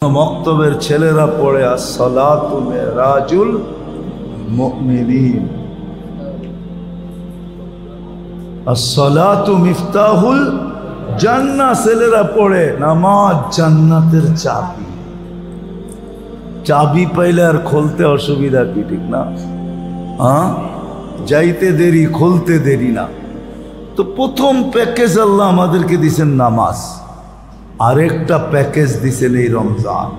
মক্তবের ছেলেরা পড়ে আসসালাতু মিরাজুল মুমিনিন, আসসালাতু মিফতাহুল জান্নাহ। ছেলেরা পড়ে নামাজ জান্নাতের চাবি। চাবি পাইলে আর খুলতে অসুবিধা কি, ঠিক না? যাইতে দেরি খুলতে দেরি না। তো প্রথম প্যাকেজ আল্লাহ আমাদেরকে দিছেন নামাজ, আরেকটা প্যাকেজ দিছেন এই রমজান।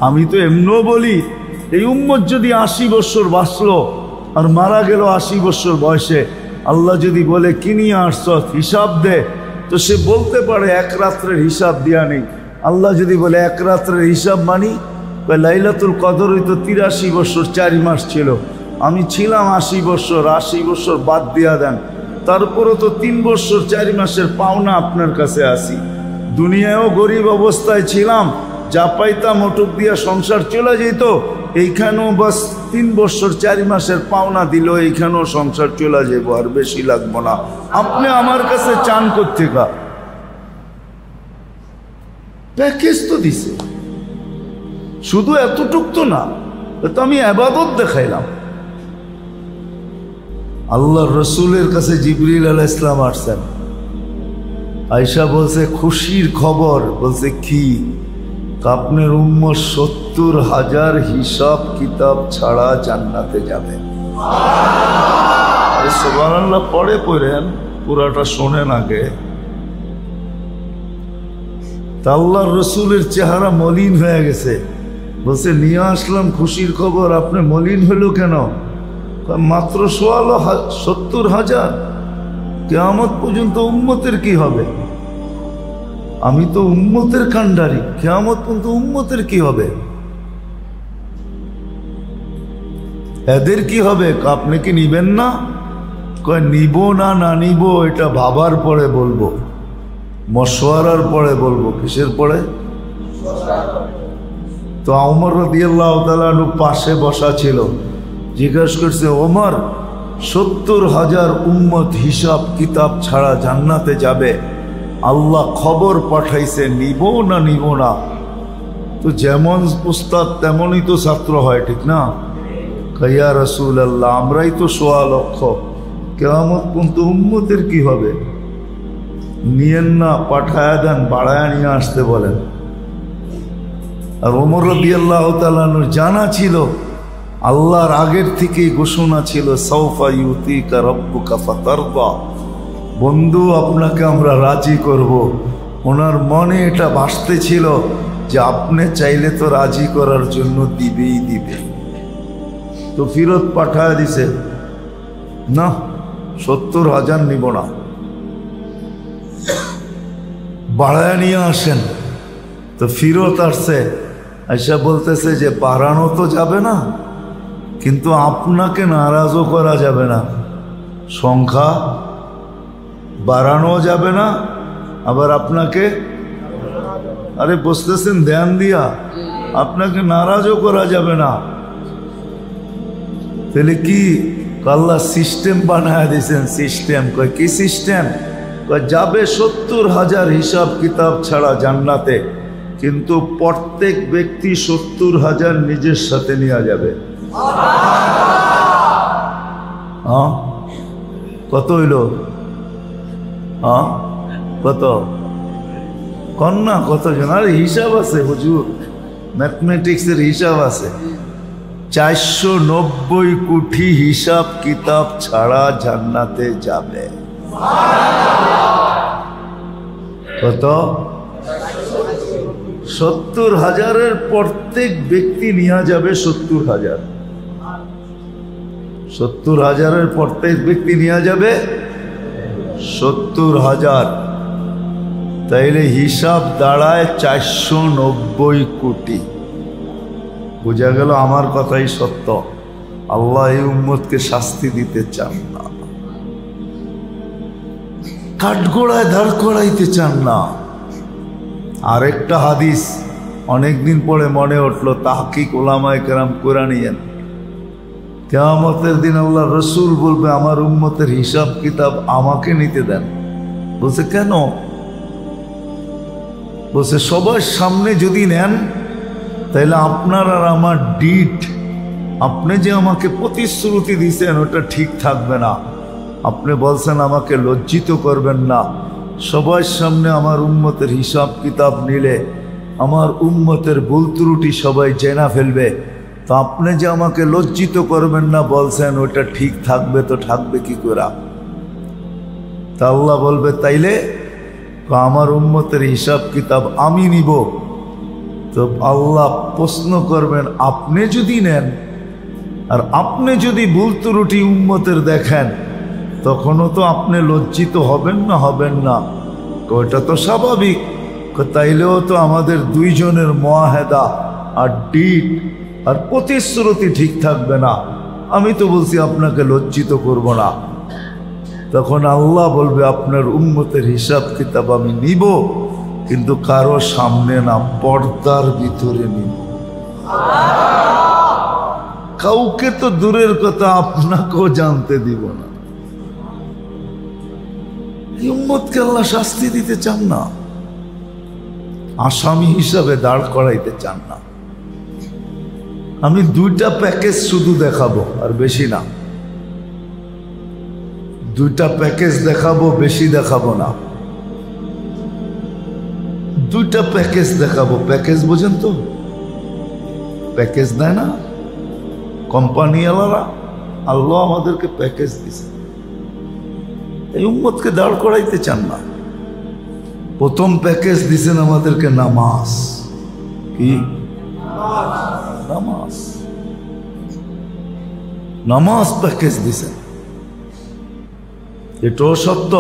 আমি তো এমনও বলি, এই উম্মত যদি 80 বছর বাঁচলো আর মারা গেল 80 বছর বয়সে, আল্লাহ যদি বলে কি নিয়ে আসছ হিসাব দে, তো সে বলতে পারে এক রাত্রের হিসাব দিয়া নেই। আল্লাহ যদি বলে এক রাত্রের হিসাব মানি, লাইলাতুল কদর তো 83 বছর 4 মাস ছিল, আমি ছিলাম 80 বছর, 80 বছর বাদ দিয়া দেন, তারপরও তো 3 বছর 4 মাসের পাওনা আপনার কাছে আসি। দুনিয়ায়ও গরিব অবস্থায় ছিলাম, যা পাইতাম ওটুক দিয়া সংসার চলে যেত, এইখানেও বাস 3 বছর 4 মাসের পাওনা দিল, এইখানেও সংসার চলে যাব, আর বেশি লাগবো না। আপনি আমার কাছে চান করতে গা প্যাকেজ তো দিছে, শুধু এতটুক তো না, তো আমি ইবাদত দেখাইলাম। আল্লাহর রসুলের কাছে জিবরিল আলাইহিস সালাম আসছেন, আয়েশা বলছে খুশির খবর। বলছে কি? আপনার উম্মত 70,000 হিসাব কিতাব ছাড়া জান্নাতে যাবে। সুবহানাল্লাহ পড়েন, পুরাটা শোনেন আগে। তা আল্লাহর রসুলের চেহারা মলিন হয়ে গেছে। বলছে নিয়ে আসলাম খুশির খবর, আপনি মলিন হলো কেন? মাত্র 70,000, কিয়ামত পর্যন্ত উম্মতের কি হবে? আমি তো উম্মতের কান্ডারি, কিয়ামত পর্যন্ত উম্মতের কি হবে? এদের কি হবে? আপনি কি নিবেন না? কয় নিব না, না নিব এটা ভাবার পরে বলবো, মশওয়ারার পরে বলবো। কিসের পরে? তো ওমর রাদিয়াল্লাহু তাআলা আনহু পাশে বসা ছিল, জিজ্ঞাসা করছে, ওমর 70,000 উম্মত হিসাব কিতাব ছাড়া জান্নাতে যাবে, আল্লাহ খবর পাঠাইছে, নিব না নিব না? তো যেমন উস্তাদ তেমনই তো ছাত্র হয়, ঠিক না? ইয়া রাসূলুল্লাহ, আমরাই তো 1.25 লক্ষ, কিয়ামত পর্যন্ত উম্মতের কি হবে? নিয়েন না, পাঠায়া দেন, বাড়ায়া নিয়ে আসতে বলেন। আর ওমর রাদিয়াল্লাহু তাআলা আনহু জানা ছিল, আল্লাহর আগের থেকেই ঘোষণা ছিল, সাউফা ইউতিকা রাব্বুকা ফাতারদা, বন্ধু আপনাকে আমরা রাজি করব। ওনার মনে এটা ভাসতে ছিল যে আপনি চাইলে তো রাজি করার জন্য দিবেই দিবে। তো ফিরত পাঠায় দিছে, না 70,000 নিব না, বাড়ায় নিয়ে আসেন। তো ফিরত আসছে, আয়েশা বলতেছে যে বাড়ানো তো যাবে না, কিন্তু আপনাকে নারাজও করা যাবে না, সংখ্যা বাড়ানো যাবে না, আবার আপনাকে, আরে বুঝতেছেন ধ্যান দিয়া, আপনাকে নারাজও করা যাবে না। তাহলে কি আল্লাহ সিস্টেম বানায় দিয়েছেন? সিস্টেম। কয় কি সিস্টেম? কয় যাবে 70,000 হিসাব কিতাব ছাড়া জান্নাতে, কিন্তু প্রত্যেক ব্যক্তি 70,000 নিজের সাথে নিয়ে যাবে। কত হইল? কত কন্যা কতজন? আরে হিসাব আছে হুজুর, ম্যাথমেটিক্সের হিসাব আছে। 490 কোটি হিসাব কিতাব ছাড়া জান্নাতে যাবে। কত? 70,000-এর প্রত্যেক ব্যক্তি নিয়ে যাবে 70,000। 70,000-এর প্রত্যেক ব্যক্তি নিয়ে যাবে 70,000। তাইলে হিসাব দাঁড়ায় 490 কোটি। বোঝা গেল আমার কথাই সত্য। আল্লাহ এই উম্মতকে শাস্তি দিতে চান না, কাঠগোড়ায় দাঁড় করাইতে চান না। আরেকটা হাদিস অনেকদিন পরে মনে উঠলো, তাহকিক উলামায়ে কেরাম করে নিয়েন। কিয়ামতের দিন আল্লাহ রসুল বলবে, আমার উম্মতের হিসাব কিতাব আমাকে নিতে দেন। বলছে কেন? বলছে সবার সামনে যদি নেন তাহলে আপনার আর আমার ডিট, আপনি যে আমাকে প্রতিশ্রুতি দিয়েছেন ওটা ঠিক থাকবে না। আপনি বলছেন আমাকে লজ্জিত করবেন না, সবার সামনে আমার উম্মতের হিসাব কিতাব নিলে আমার উম্মতের ভুল ত্রুটি সবাই জেনা ফেলবে। তো আপনি যে আমাকে লজ্জিত করবেন না বলছেন ওটা ঠিক থাকবে, তো থাকবে কি করে? তা আল্লাহ বলবে তাইলে আমার উম্মতের হিসাব কিতাব আমি নিব। তো আল্লাহ প্রশ্ন করবেন আপনি যদি নেন আর আপনি যদি ভুল ত্রুটি উম্মতের দেখেন তখনও তো আপনি লজ্জিত হবেন না? হবেন না? ওইটা তো স্বাভাবিক। তাইলেও তো আমাদের দুইজনের মুআহাদা আর ডিট আর প্রতিশ্রুতি ঠিক থাকবে না। আমি তো বলছি আপনাকে লজ্জিত করব না। তখন আল্লাহ বলবে আপনার উম্মতের হিসাব কিতাব আমি নিব, কিন্তু কারো সামনে না, পর্দার ভিতরে নিব। কাউকে তো দূরের কথা আপনাকেও জানতে দিব না। এই উম্মতকে আল্লাহ শাস্তি দিতে চান না, আসামি হিসাবে দাঁড় করাইতে চান না। আমি দুইটা প্যাকেজ শুধু দেখাবো আর বেশি না। দুইটা প্যাকেজ দেখাবো, বেশি দেখাবো না। দুইটা প্যাকেজ দেখাবো। প্যাকেজ বোঝেন তো? প্যাকেজ দেয় না কোম্পানিওয়ালারা? আল্লাহ আমাদেরকে প্যাকেজ দিছে। এই উম্মতকে দাঁড় করাইতে চান না। প্রথম প্যাকেজ দিছেন আমাদেরকে নামাজ। কি নামাজ? নামাজ প্যাকেজ দিছেন। এটাও সত্য।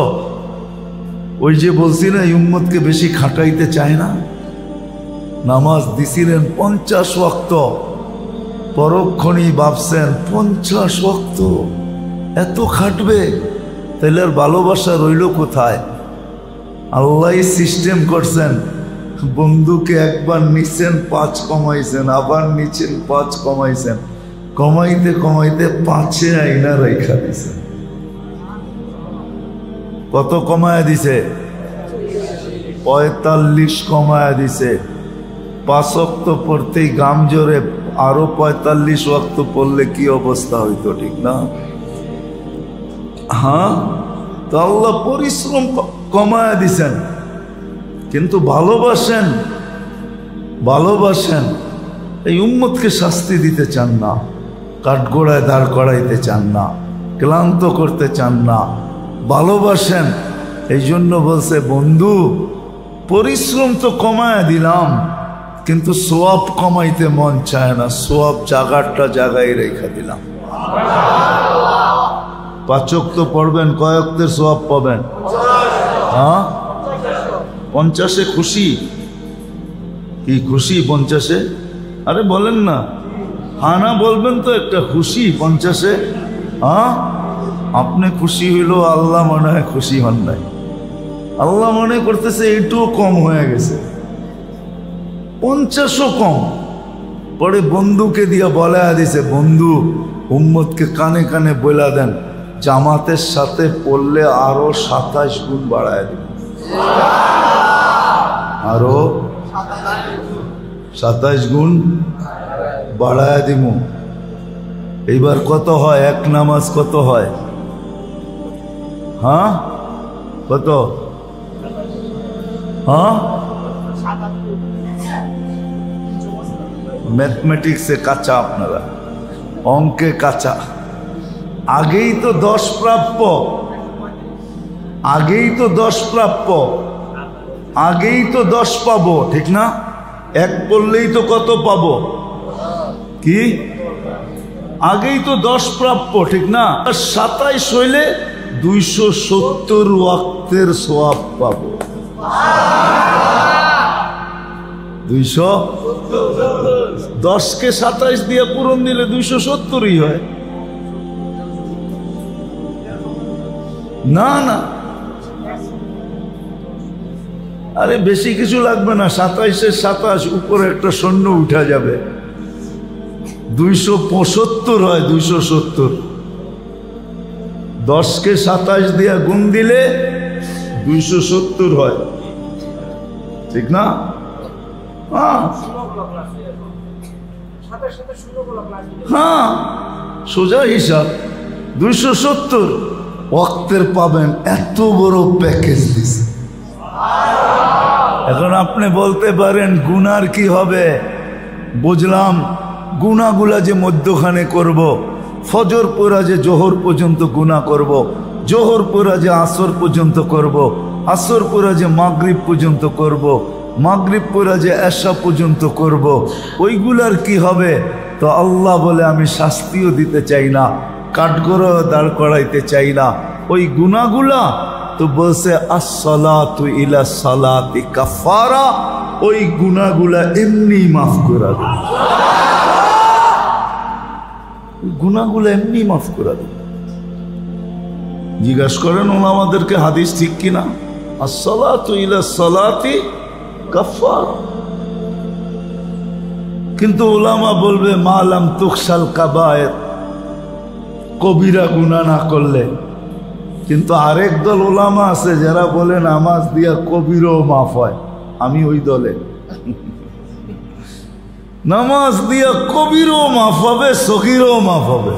ওই যে বলছি না এই উম্মতকে বেশি খাটাইতে চায় না। নামাজ দিছিলেন 50 ওয়াক্ত, পরক্ষণেই ভাবছেন 50 ওয়াক্ত এত খাটবে, তাহলে আর ভালোবাসা রইল কোথায়? আল্লাহ সিস্টেম করছেন, বন্ধুকে একবার নিচ্ছেন 5 কমাইছেন, আবার নিচ্ছেন 5 কমাইছেন, কমাইতে কমাইতে 5-এ আইনা রেখা দিছেন। কত কমায়া দিছে? 45 কমায়া দিছে। 5 ওয়াক্ত পড়তেই গাম জোরে, আরো 45 ওয়াক্ত পড়লে কি অবস্থা হইতো, ঠিক না? হ্যাঁ, তো আল্লাহ পরিশ্রম কমায়া দিছেন, কিন্তু ভালোবাসেন, ভালোবাসেন। এই উম্মতকে শাস্তি দিতে চান না, কাঠগোড়ায় দাঁড় করাইতে চান না, ক্লান্ত করতে চান না, ভালোবাসেন। এই জন্য বলছে বন্ধু পরিশ্রম তো কমায়া দিলাম, কিন্তু সোয়াব কমাইতে মন চায় না, সোয়াব জাগারটা জাগাই রেখা দিলাম। 5 ওয়াক্ত পড়বেন, কয় ওয়াক্তের সোয়াব পাবেন? হ্যাঁ, 50-এ খুশি? কি খুশি 50-এ? আরে বলেন না, হ্যাঁ না বলবেন তো একটা খুশি 50-এ? হ্যাঁ, আপনি খুশি হইল, আল্লাহ মনে হয় খুশি হন নাই। আল্লাহ মনে করতেছে এইটুও কম হয়ে গেছে, 50ও কম। পরে বন্ধুকে দিয়া বলা দিছে, বন্ধু উম্মতকে কানে কানে বলা দেন জামাতের সাথে পড়লে আরো 27 গুণ বাড়ায় দিন, আরো 27 গুণ বাড়ায় দিব। এইবার কত হয় এক নামাজ? কত হয়? হ্যাঁ, কত? হ্যাঁ, ম্যাথমেটিক্সে কাঁচা, আপনারা অঙ্কে কাঁচা। আগেই তো 10 প্রাপ্য, আগেই তো 10 প্রাপ্য, আগেই তো 10 পাবো, ঠিক না? 1 পড়লেই তো কত পাবো? কি আগেই তো 10 প্রাপ্য, ঠিক না? 27 হইলে 270 ওয়াক্তের সওয়াব পাবো। 210-কে 27 দিয়ে পূরণ দিলে 270ই হয়। না না, আরে বেশি কিছু লাগবে না, 27-এর 27 উপরে একটা শূন্য উঠা যাবে, 275 হয়। 270 10-কে 27 দিয়ে গুণ দিলে 270 হয়। ঠিক না? হ্যাঁ হ্যাঁ, সোজা হিসাব 270 ওয়াক্তের পাবেন, এত বড় প্যাকেজ দিছে। এখন আপনি বলতে পারেন গুনার কি হবে? বুঝলাম, গুনাগুলা যে মধ্যখানে করব, ফজর পড়া যে জোহর পর্যন্ত গুনাহ করব, জোহর পড়া যে আসর পর্যন্ত করব, আসর পড়া যে মাগরিব পর্যন্ত করব, মাগরিব পড়া যে এশা পর্যন্ত করব, ওইগুলার কি হবে? তো আল্লাহ বলে আমি শাস্তিও দিতে চাই না, কাঠগড়াও দাঁড় করাইতে চাই না। ওই গুনাহগুলা তো বলছে আসসালাতু ইলা সালাতি কাফারা, ওই গুনাহগুলা এমনি মাফ করে দেব, গুনাহগুলো এমনি মাফ করে দেব। জিজ্ঞাসা করেন ওলামাদেরকে হাদিস ঠিক কিনা? আসসালাতু ইলা সালাতি কাফারা। কিন্তু ওলামা বলবে মালাম তুকসাল কাবায়ের, কবিরা গুনাহ না করলে। কিন্তু আরেক দল ওলামা আছে যারা বলে নামাজ দিয়া কবিরও মাফ হয়। আমি ওই দলে। নামাজ দিয়া কবিরও মাফ হবে, সগীরও মাফ হবে।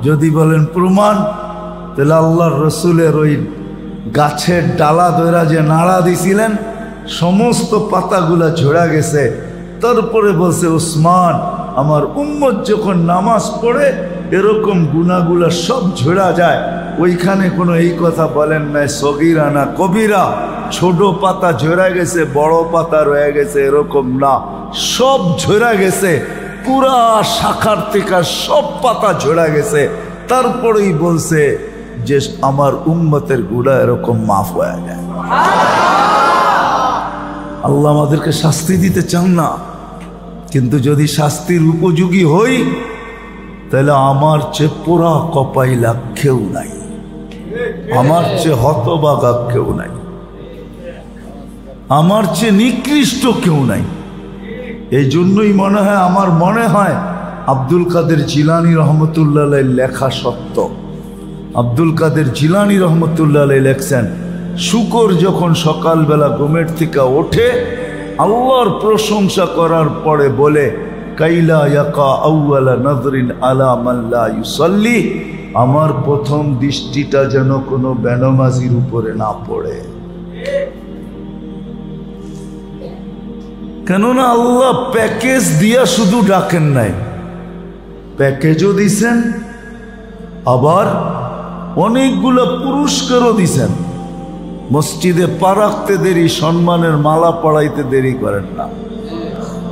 যদি বলেন প্রমাণ, তাহলে আল্লাহর রসুলের ওই গাছের ডালা ধরা যে নাড়া দিছিলেন, সমস্ত পাতাগুলা ঝরা গেছে। তারপরে বলছে উসমান, আমার উম্মত যখন নামাজ পড়ে এরকম গুনাহগুলা সব ঝরা যায়। ওইখানে কোনো এই কথা বলেন নাই সগীরা না কবিরা, ছোট পাতা ঝরা গেছে, বড় পাতা রয়ে গেছে, এরকম না, সব ঝরা গেছে, পুরা শাখার থেকে সব পাতা ঝরা গেছে। তারপরেই বলছে যে আমার উম্মতের গুনাহ এরকম মাফ হয়ে যায়। আল্লাহ আমাদেরকে শাস্তি দিতে চান না, কিন্তু যদি শাস্তির উপযোগী হই তাহলে আমার চেয়ে পুরা কপাইলা কেউ নাই, আমার চেয়ে হতবাগা কেউ নাই, আমার চেয়ে নিকৃষ্ট কেউ নাই। এই জন্যই আমার মনে হয় আব্দুল কাদের জিলানী রহমতুল্লাহ আলাইহির লেখা সত্য। আব্দুল কাদের জিলানী রহমতুল্লাহ আলাইহি লেখছেন, শুকর যখন সকালবেলা ঘুমের থেকে ওঠে আল্লাহর প্রশংসা করার পরে বলে কাইলা ইয়াকা আউয়ালা নজরিন আলা মান লা ইউসাল্লি, আমার প্রথম দৃষ্টিটা যেন কোনো বেনামাজির উপরে না পড়ে। কেননা আল্লাহ প্যাকেজ দিয়া শুধু ডাকেন নাই, প্যাকেজও দিছেন, আবার অনেকগুলো পুরস্কারও দিছেন। মসজিদে পা রাখতে দেরি, সম্মানের মালা পড়াইতে দেরি করেন না।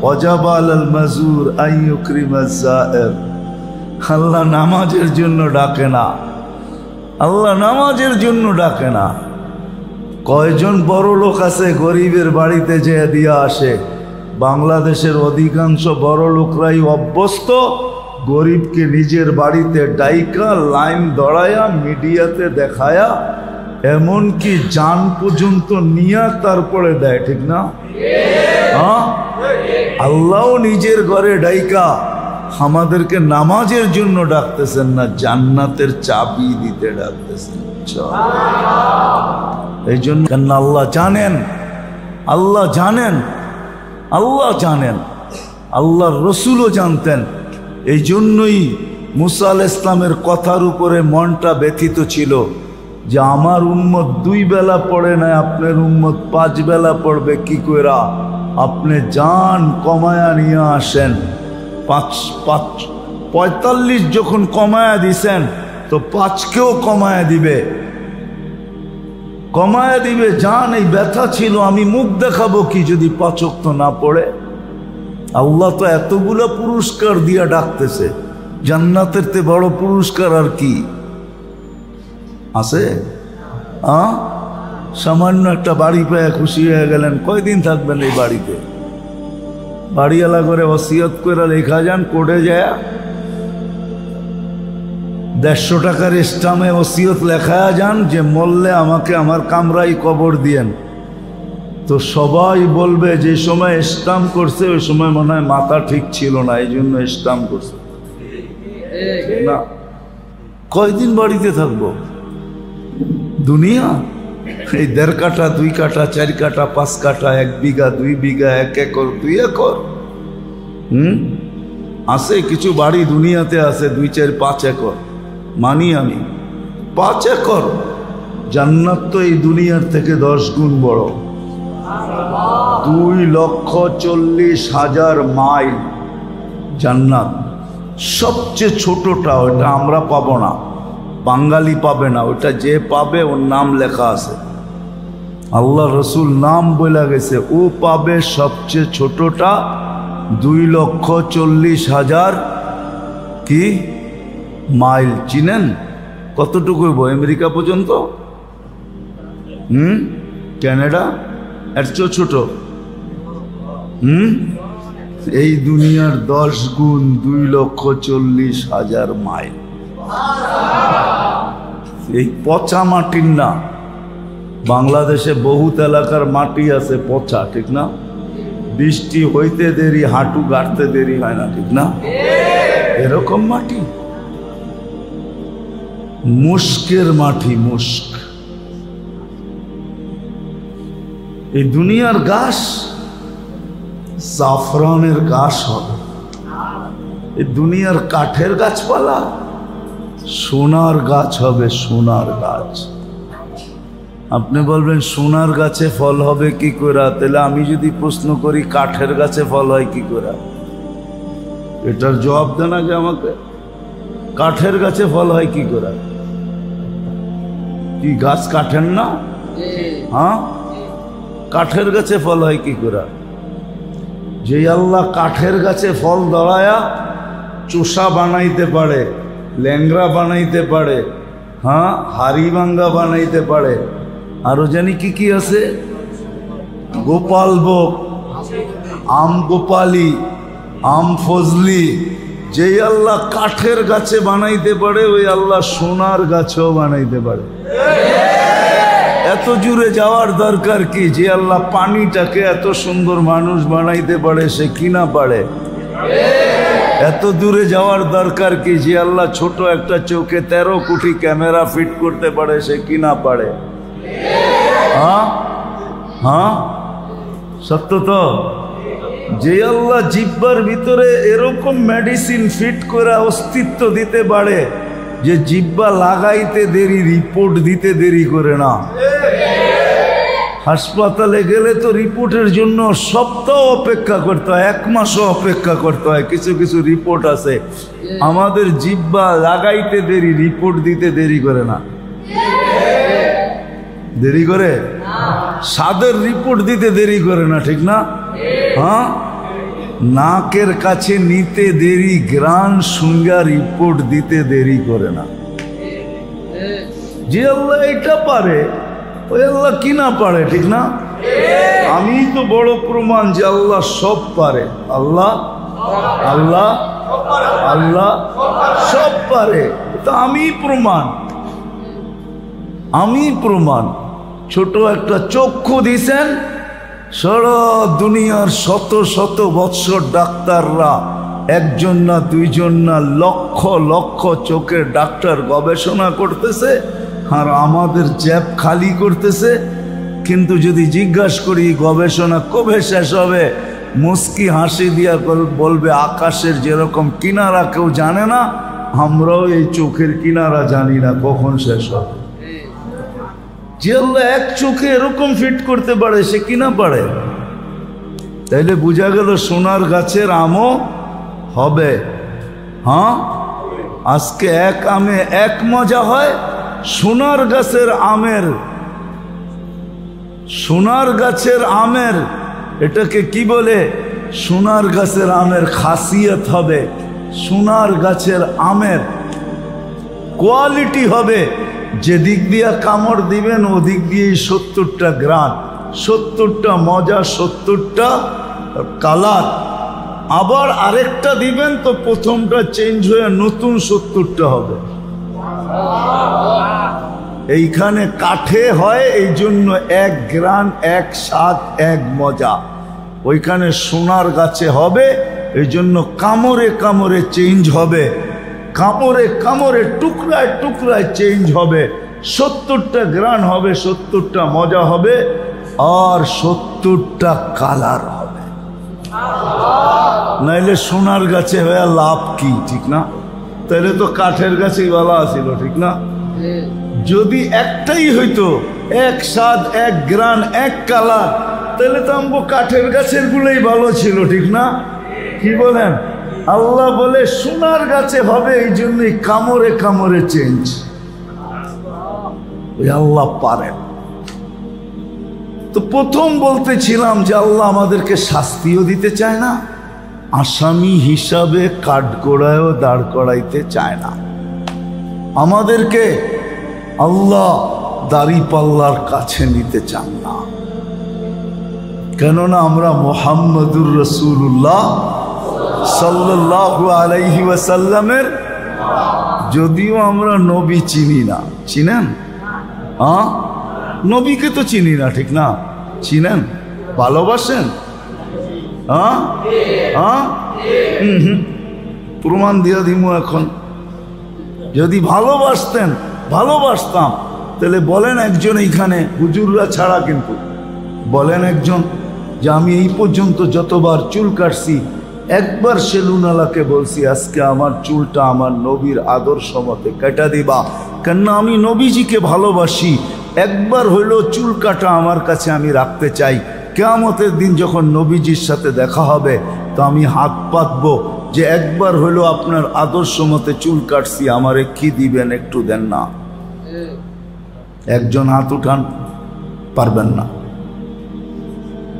ওয়াজাবা আলাল মাজুর আন ইউকরিমাজ যায়ের, আল্লাহ নামাজের জন্য ডাকে না, আল্লাহ নামাজের জন্য ডাকে না। কয়জন বড় লোক আছে গরিবের বাড়িতে যেয়ে দিয়া আসে? বাংলাদেশের অধিকাংশ বড় লোকরাই অভ্যস্ত গরিবকে নিজের বাড়িতে ডাইকা লাইন দড়ায়া মিডিয়াতে দেখায়া, এমনকি জান পর্যন্ত নিয়া তারপরে দেয়, ঠিক না? হ্যাঁ, আল্লাহ নিজের ঘরে ডাইকা আমাদেরকে নামাজের জন্য ডাকতেছেন না, জান্নাতের চাবি দিতে ডাকতেছেন। এই জন্য আল্লাহ জানেন, আল্লাহ জানেন, আল্লাহ জানেন, আল্লাহর রসুলও জানতেন। এই জন্যই মুসা আলাইহিস ইসলামের কথার উপরে মনটা ব্যথিত ছিল যে আমার উম্মত 2 বেলা পড়ে না, আপনার উম্মত 5 বেলা পড়বে কি কইরা? আপনি যান কমায়া নিয়ে আসেন। 45 যখন কমায়া দিছেন তো 5কেও কমায়া দিবে, কমায়া দিবে। যান, এই ব্যথা ছিল, আমি মুখ দেখাবো কি যদি 5 ওয়াক্ত না পড়ে? আল্লাহ তো এতগুলো পুরস্কার দিয়া ডাকতেছে, জান্নাতের তে বড় পুরস্কার আর কি আছে? সামান্য একটা বাড়ি পেয়ে খুশি হয়ে গেলেন, কয়দিন থাকবেন এই বাড়িতে? বাড়িওয়ালা করে ওসিয়ত করে লেখা যান, কোর্টে যায় 150 টাকার স্টামে ওসিয়ত লেখা যান যে মরলে আমাকে আমার কামরাই কবর দিয়েন। তো সবাই বলবে যে সময় স্টাম করছে ওই সময় মনে হয় মাথা ঠিক ছিল না, এই জন্য স্টাম করছে না। কয়দিন বাড়িতে থাকবো? দুনিয়া এই 1.5 কাঠা 2 কাঠা 4 কাঠা 5 কাঠা 1 বিঘা 2 বিঘা 1 একর 2 একর আছে কিছু বাড়ি দুনিয়াতে আছে 2 4 5 একর মানি আমি 5 একর জান্নাত তো এই দুনিয়ার থেকে 10 গুণ বড় 2,40,000 মাইল জান্নাত সবচেয়ে ছোটটা ওটা আমরা পাবো না বাঙালি পাবে না ওটা যে পাবে ওর নাম লেখা আছে আল্লাহ রসুল নাম বলে গেছে ও পাবে সবচেয়ে ছোটটা 2,40,000 কি মাইল চিনেন কতটুকু হইব আমেরিকা পর্যন্ত কানাডা এর চেয়ে ছোট এই দুনিয়ার 10 গুণ 2,40,000 মাইল এই পচা মাটির না বাংলাদেশে বহুত এলাকার মাটি আছে পচা ঠিক না বৃষ্টি হইতে দেরি হাঁটু গাড়তে দেরি হয় না ঠিক না এরকম মাটি মুস্কের মাটি মুস্ক এই দুনিয়ার ঘাস জাফরানের ঘাস হবে এই দুনিয়ার কাঠের গাছপালা সোনার গাছ হবে সোনার গাছ আপনি বলবেন সোনার গাছে ফল হবে কি করে তাহলে আমি যদি প্রশ্ন করি কাঠের গাছে ফল হয় কি করে এটার জবাব দেন আগে আমাকে কাঠের গাছে ফল হয় কি করে কি গাছ কাঠের না হ্যাঁ কাঠের গাছে ফল হয় কি করে যে আল্লাহ কাঠের গাছে ফল ধরায়া চোষা বানাইতে পারে ল্যাংরা বানাইতে পারে হ্যাঁ হাড়ি ভাঙ্গা বানাইতে পারে আরো জানি কি কি আছে গোপাল ভোগ আম গোপালি আম ফজলি যে আল্লাহ কাঠের গাছে বানাইতে পারে ওই আল্লাহ সোনার গাছেও বানাইতে পারে এত জুড়ে যাওয়ার দরকার কি যে আল্লাহ পানিটাকে এত সুন্দর মানুষ বানাইতে পারে সে কিনা পারে এত দূরে যাওয়ার দরকার কি যে আল্লাহ ছোট একটা চোখে 13 কোটি ক্যামেরা ফিট করতে পারে সে কিনা পারে হ্যাঁ হ্যাঁ সত্য তো যে আল্লাহ জিহ্বার ভিতরে এরকম মেডিসিন ফিট করে অস্তিত্ব দিতে পারে যে জিহ্বা লাগাইতে দেরি রিপোর্ট দিতে দেরি করে না হাসপাতালে গেলে তো রিপোর্টের জন্য সপ্তাহ অপেক্ষা করতে হয় 1 মাসও অপেক্ষা করতে হয় কিছু কিছু রিপোর্ট আছে আমাদের জিহ্বা লাগাইতে দেরি রিপোর্ট দিতে দেরি করে না দেরি করে স্বাদের রিপোর্ট দিতে দেরি করে না ঠিক না হ্যাঁ নাকের কাছে নিতে দেরি গ্রান সুঙ্গা রিপোর্ট দিতে দেরি করে না যে আল্লাহ এটা পারে ওই আল্লাহ কি না পারে ঠিক না আমি তো বড় প্রমাণ যে আল্লাহ সব পারে আল্লাহ আল্লাহ আল্লাহ সব পারে তো আমি প্রমাণ ছোট একটা চক্ষু দিছেন সারা দুনিয়ার শত শত বৎসর ডাক্তাররা একজন না দুইজন না লক্ষ লক্ষ চোখের ডাক্তার গবেষণা করতেছে আর আমাদের জ্যাব খালি করতেছে কিন্তু যদি জিজ্ঞাসা করি গবেষণা কবে শেষ হবে মুস্কি হাসি দিয়া বলবে আকাশের যেরকম কিনারা কেউ জানে না আমরাও এই চোখের কিনারা জানি না কখন শেষ হবে যে আল্লাহ এক চোখে এরকম ফিট করতে পারে সে কিনা পারে তাইলে বোঝা গেল সোনার গাছের আমও হবে হ্যাঁ আজকে এক আমে এক মজা হয় সোনার গাছের আমের এটাকে কি বলে সোনার গাছের আমের খাসিয়ত হবে সোনার গাছের আমের কোয়ালিটি হবে যেদিক দিয়া কামড় দিবেন ওদিক দিয়ে 70টা গ্রান 70টা মজা 70টা কালার আবার আরেকটা দিবেন তো প্রথমটা চেঞ্জ হয়ে নতুন 70টা হবে এইখানে কাঠে হয় এই জন্য 1 গ্রান 1 স্বাদ 1 মজা ওইখানে সোনার গাছে হবে এই জন্য কামড়ে কামড়ে চেঞ্জ হবে কামড়ে কামড়ে টুকরায় টুকরায় চেঞ্জ হবে 70টা গ্রান হবে, 70টা মজা হবে, আর 70টা কালার হবে। নাইলে সোনার গাছে হয়ে লাভ কি, ঠিক না? তাহলে তো কাঠের গাছেই ভালো আছিল, ঠিক না? যদি একটাই হইতো, এক স্বাদ, এক গ্রান, এক কালার, তাহলে তো আমগো কাঠের গাছের গুলোই ভালো ছিল, ঠিক না? কি বলেন? আল্লাহ বলে সোনার গাছে হবে, এই জন্যই কামড়ে কামড়ে চেঞ্জ। ওই আল্লাহ পারেন। তো প্রথম বলতেছিলাম যে আল্লাহ আমাদেরকে শাস্তিও দিতে চায় না, আসামি হিসাবে কাঠগড়ায়ও দাঁড় করাইতে চায় না। আমাদেরকে আল্লাহ দাড়িপাল্লার কাছে নিতে চান না, কেননা আমরা মুহাম্মদুর রাসূলুল্লাহ সাল্লাল্লাহু আলাইহি ওয়াসাল্লামের, যদিও আমরা নবী চিনি না। চিনেন? নবীকে তো চিনি না, ঠিক না? চিনেন? ভালোবাসেন? প্রমাণ দিয়া দিমু এখন। যদি ভালোবাসতাম তাহলে বলেন একজন, এইখানে হুজুররা ছাড়া কিন্তু বলেন একজন যে আমি এই পর্যন্ত যতবার চুল কাটছি, একবার সেলুনালাকে বলছি আজকে আমার চুলটা আমার নবীর আদর্শ মতে কাটা দিবা, কেননা আমি নবীজিকে ভালোবাসি। একবার হইলো চুল কাটা আমার কাছে আমি রাখতে চাই। কিয়ামতের দিন যখন নবীজির সাথে দেখা হবে, তো আমি হাত পাতবো যে একবার হইলো আপনার আদর্শ মতে চুল কাটছি, আমারে কি দিবেন একটু দেন না। একজন হাত উঠান, পারবেন না।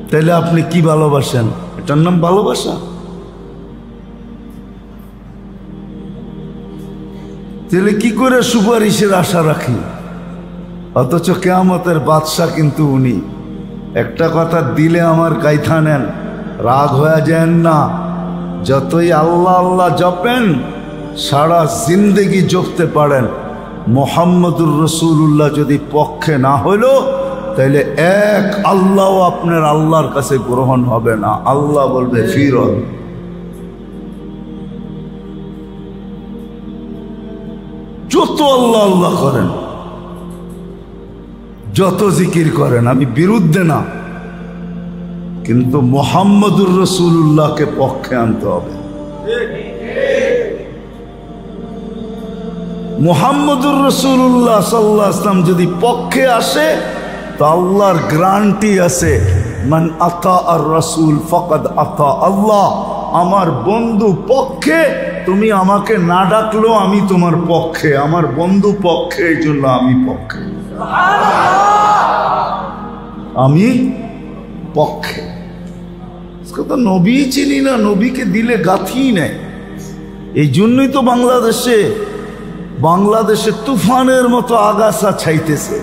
তাহলে আপনি কি ভালোবাসেন? এটার নাম ভালোবাসা? তাহলে কি করে সুপারিশের আশা রাখি? অথচ কিয়ামতের বাদশা কিন্তু উনি। একটা কথা দিলে আমার গাইথা নেন, রাগ হয়ে যান না। যতই আল্লাহ আল্লাহ জপেন, সারা জিন্দেগি জপতে পারেন, মুহাম্মদুর রাসূলুল্লাহ যদি পক্ষে না হইল, তাইলে এক আল্লাহ আপনার আল্লাহর কাছে গ্রহণ হবে না। আল্লাহ বলবে ফিরত। যত আল্লাহ আল্লাহ করেন, যত জিকির করেন, আমি বিরুদ্ধে না, কিন্তু মুহাম্মদুর রাসূলুল্লাহকে পক্ষে আনতে হবে। মুহাম্মদুর রাসূলুল্লাহ সাল্লাল্লাহু আলাইহি ওয়াসাল্লাম যদি পক্ষে আসে, তো আল্লাহর গ্যারান্টি আছে, মান আতা আর রাসূল ফাকাদ আতা আল্লাহ। আমার বন্ধু পক্ষে, তুমি আমাকে না ডাকলেও আমি তোমার পক্ষে, আমার বন্ধু পক্ষে, এই জন্য আমি পক্ষে, আমি পক্ষে। তো নবী চিনি না, নবীকে দিলে গাথি নেই। এই জন্যই তো বাংলাদেশে তুফানের মতো আগাছা ছাইতেছে,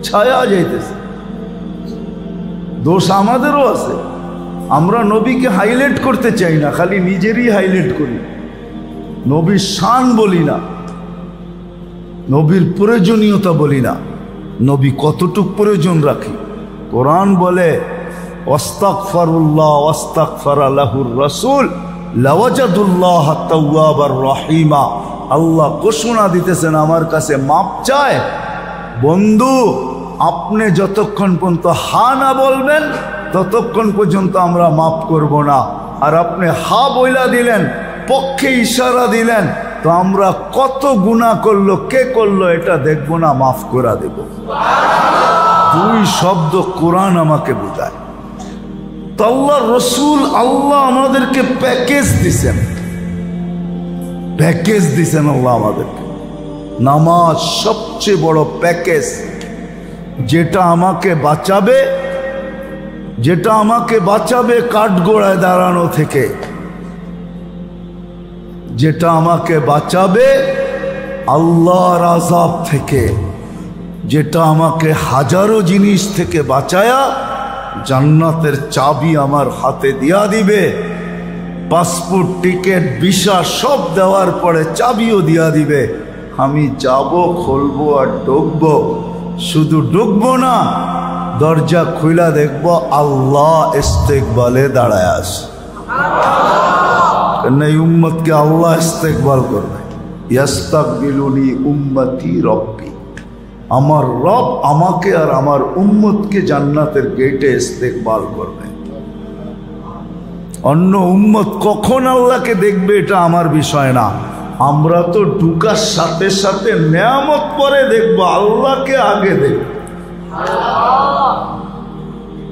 ছায়া যাইতেছে। দোষ আমাদেরও আছে। আমরা নবীকে হাইলাইট করতে চাই না, খালি নিজেরই হাইলাইট করি। নবীর শান বলি না, নবীর প্রয়োজনীয়তা বলি না, নবী কতটুক প্রয়োজন রাখি। কোরআন বলে ওয়াস্তাগফিরুল্লাহ ওয়াস্তাগফারা লাহুর রাসূল লাওয়াজাদুল্লাহ তাওয়াবার রহিমা। আল্লাহ ঘোষণা দিতেছেন আমার কাছে মাপ চায়। বন্ধু, আপনি যতক্ষণ পর্যন্ত হা না বলবেন, ততক্ষণ পর্যন্ত আমরা মাফ করব না। আর আপনি হা বইলা দিলেন, পক্ষে ইশারা দিলেন, তো আমরা কত গুনাহ করলো, কে করলো এটা দেখবো না, মাফ করে দেব। দুই শব্দ কোরআন আমাকে বোঝায়। তো আল্লাহ রসুল, আল্লাহ আমাদেরকে প্যাকেজ দিছেন আল্লাহ আমাদেরকে। নামাজ সবচেয়ে বড় প্যাকেজ, যেটা আমাকে বাঁচাবে কাঠগোড়ায় দাঁড়ানো থেকে, যেটা আমাকে বাঁচাবে আল্লাহর আযাব থেকে, যেটা আমাকে হাজারো জিনিস থেকে বাঁচায়া জান্নাতের চাবি আমার হাতে দিয়া দিবে। পাসপোর্ট, টিকিট, ভিসা সব দেওয়ার পরে চাবিও দিয়া দিবে। আমি যাব, খুলবো আর ঢুকবো। শুধু ঢুকবো না, দরজা খুলা দেখব আল্লাহ ইস্তেকবালে দাঁড়ায় আছে। এই উম্মতকে আল্লাহ ইস্তেকবাল করবে। ইয়াস্তাকবিলুনি উম্মতি রব্বি। আমার রব আমাকে আর আমার উম্মতকে জান্নাতের গেটে ইস্তেকবাল করবে। অন্য উম্মত কখন আল্লাহকে দেখবে এটা আমার বিষয় না। আমরা তো ঢুকার সাথে সাথে নেয়ামত পরে দেখবো, আল্লাহকে আগে দেখব।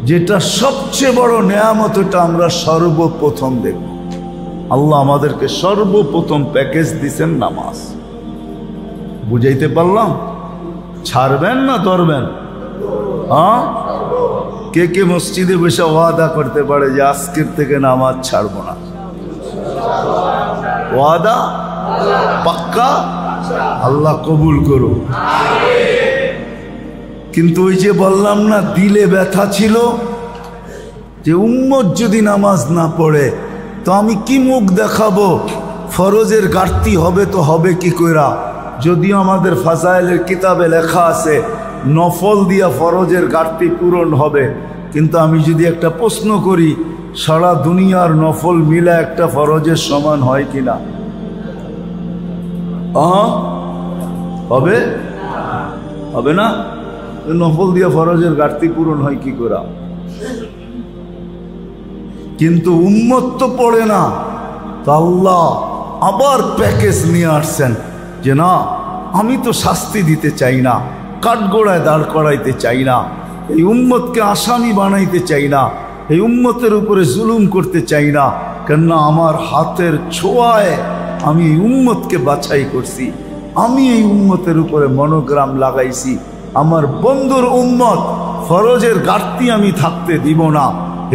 যেটা সবচেয়ে বড় নেয়ামত ওটা আমরা সর্বপ্রথম দেখব। আল্লাহ আমাদেরকে সর্বপ্রথম প্যাকেজ দিছেন নামাজ। বুঝাইতে পারলাম? ছাড়বেন না ধরবেন? হ্যাঁ, কে কে মসজিদে বসে ওয়াদা করতে পারে যে আজকের থেকে নামাজ ছাড়বো না? ওয়াদা পাক্কা? আল্লাহ কবুল করো। কিন্তু ওই যে বললাম না, দিলে ব্যথা ছিল যে উম্মত যদি নামাজ না পড়ে তো আমি কি মুখ দেখাবো? ফরজের ঘাটতি হবে তো হবে কি কইরা? যদিও আমাদের ফাজাইলের কিতাবে লেখা আছে নফল দিয়া ফরজের ঘাটতি পূরণ হবে, কিন্তু আমি যদি একটা প্রশ্ন করি, সারা দুনিয়ার নফল মিলা একটা ফরজের সমান হয় কিনা? হবে? হবে না? নফল দিয়া ফরজের ঘাটতি পূরণ হয় কি করা? কিন্তু উম্মত তো পড়ে না, তো আল্লাহ আবার প্যাকেজ নিয়ে আসছেন যে না, আমি তো শাস্তি দিতে চাই না, কাঠগোড়ায় দাঁড় করাইতে চাই না, এই উম্মতকে আসামি বানাইতে চাই না, এই উম্মতের উপরে জুলুম করতে চাই না, কেননা আমার হাতের ছোঁয়ায় আমি এই উম্মতকে বাছাই করছি, আমি এই উম্মতের উপরে মনোগ্রাম লাগাইছি, আমার বন্ধুর উম্মত, ফরজের ঘাটতি আমি থাকতে দিব না।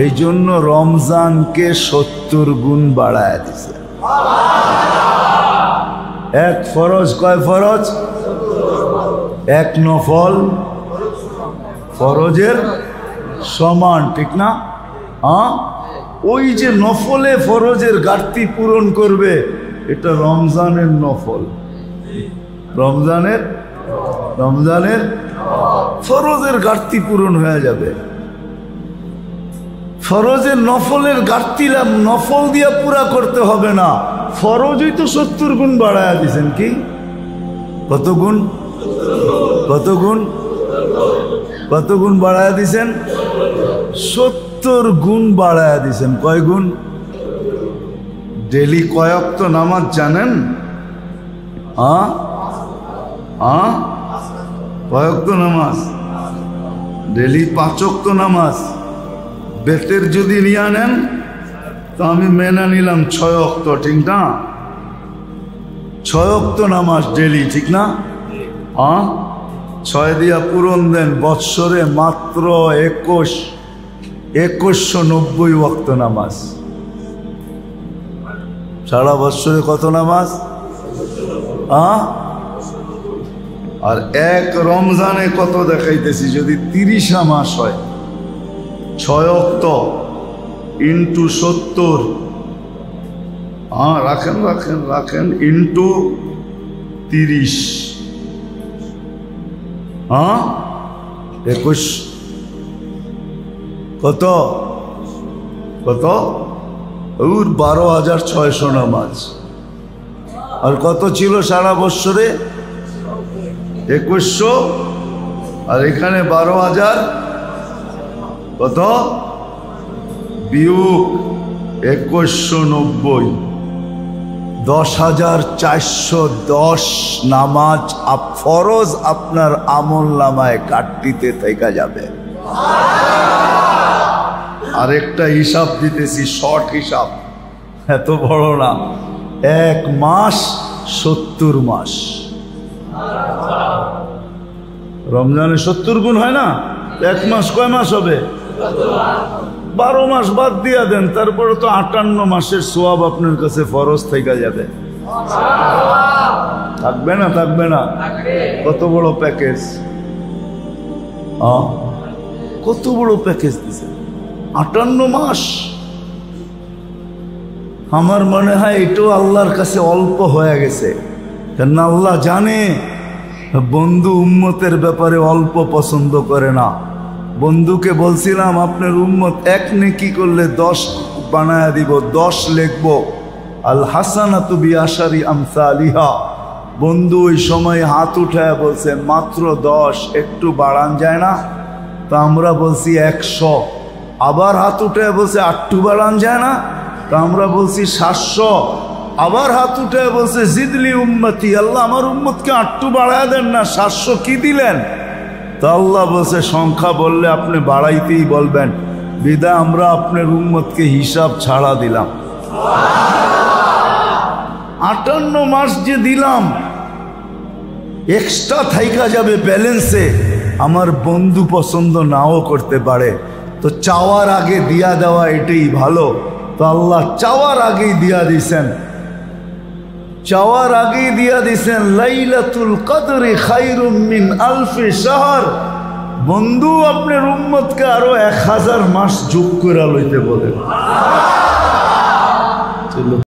এই জন্য রমজানকে 70 গুণ বাড়ায় দিছে। এক ফরজ কয় ফরজ? এক নফল ফরজের সমান, ঠিক না? ওই যে নফলে ফরজের ঘাটতি পূরণ করবে, এটা রমজানের নফল, রমজানের ফরজের ঘাটতি পূরণ হয়ে যাবে। ফরজের নফলের ঘাটতি নফল দিয়া পুরা করতে হবে না, ফরজই তো 70 গুণ বাড়ায়া দিছেন। কি কত গুণ? কত গুণ? কত গুণ বাড়ায়া দিছেন? 70 গুণ বাড়ায়া দিছেন। কয় গুণ? ডেলি কয় ওয়াক্ত নামাজ জানেন? কয় ওয়াক্ত নামাজ? ডেলি 5 ওয়াক্ত নামাজ। বেতের যদি নিয়ে নেন তো আমি মেনে নিলাম 6 ওয়াক্ত, ঠিক না? 6 ওয়াক্ত নামাজ ডেলি, ঠিক না? 6 দিয়া পূরণ দেন, বৎসরে মাত্র 2190 ওয়াক্ত নামাজ। সারা বৎসরে কত নামাজ? আর এক রমজানে কত দেখাইতেছি? যদি 30 মাস হয়, 6 ওয়াক্ত ইন্টু 70, রাখেন রাখেন রাখেন, ইন্টু 30, 21, কত? কত? 12,600 নামাজ। আর কত ছিল সারা বৎসরে? 2100, আর এখানে 12,000, কত? বিয়োগ 2190, 10,410 নামাজ ফরজ আপনার আমল নামায় কাটতিতে থেকে যাবে। আরেকটা হিসাব দিতেছি, শর্ট হিসাব, এত বড় না। 1 মাস 70 মাস। রমজানে 70 গুণ হয় না? 1 মাস কয় মাস হবে? 12 মাস বাদ দিয়া দেন, তারপরে তো 58 মাসের সোয়াব আপনার কাছে ফরজ থেকে যাবে। থাকবে না? থাকবে না? কত বড় প্যাকেজ! কত বড় প্যাকেজ দিছে! 58 মাস। আমার মনে হয় এটাও আল্লাহর কাছে অল্প হয়ে গেছে, কেন আল্লাহ জানে বন্ধু উম্মতের ব্যাপারে অল্প পছন্দ করে না। বন্ধুকে বলছিলাম আপনার উম্মত 1 নেকি করলে 10 বানায়া দিব, 10 লিখবো। আল হাসানাতু বিআশারি আমসালিহা, বন্ধু ওই সময় হাত উঠায় বলছে মাত্র 10, একটু বাড়ান যায় না? তা আমরা বলছি 100। আবার হাত উঠায় বলছে আটটু বাড়ান যায় না? তা আমরা বলছি 700। আবার হাত উঠায় বলছে জিদলি উম্মতি, আল্লাহ আমার উম্মতকে আটটু বাড়ায় দেন না, 700 কি দিলেন? তা আল্লাহ বলছে সংখ্যা বললে আপনি বাড়াইতেই বলবেন, বিদায় আমরা আপনার উম্মতকে হিসাব ছাড়া দিলাম। 58 মাস যে দিলাম এক্সট্রা থাইকা যাবে ব্যালেন্সে, আমার বন্ধু পছন্দ নাও করতে পারে, তো চাওয়ার আগে দিয়া দেওয়া এটাই ভালো। তো আল্লাহ চাওয়ার আগেই দিয়া দিছেন, চাওয়ার আগেই দিয়া দিছেন লাইলাতুল কদরি খায়রুম মিন আলফি শাহর। বন্ধু আপনার উম্মতকে আরো 1000 মাস যোগ করে লইতে বলেন।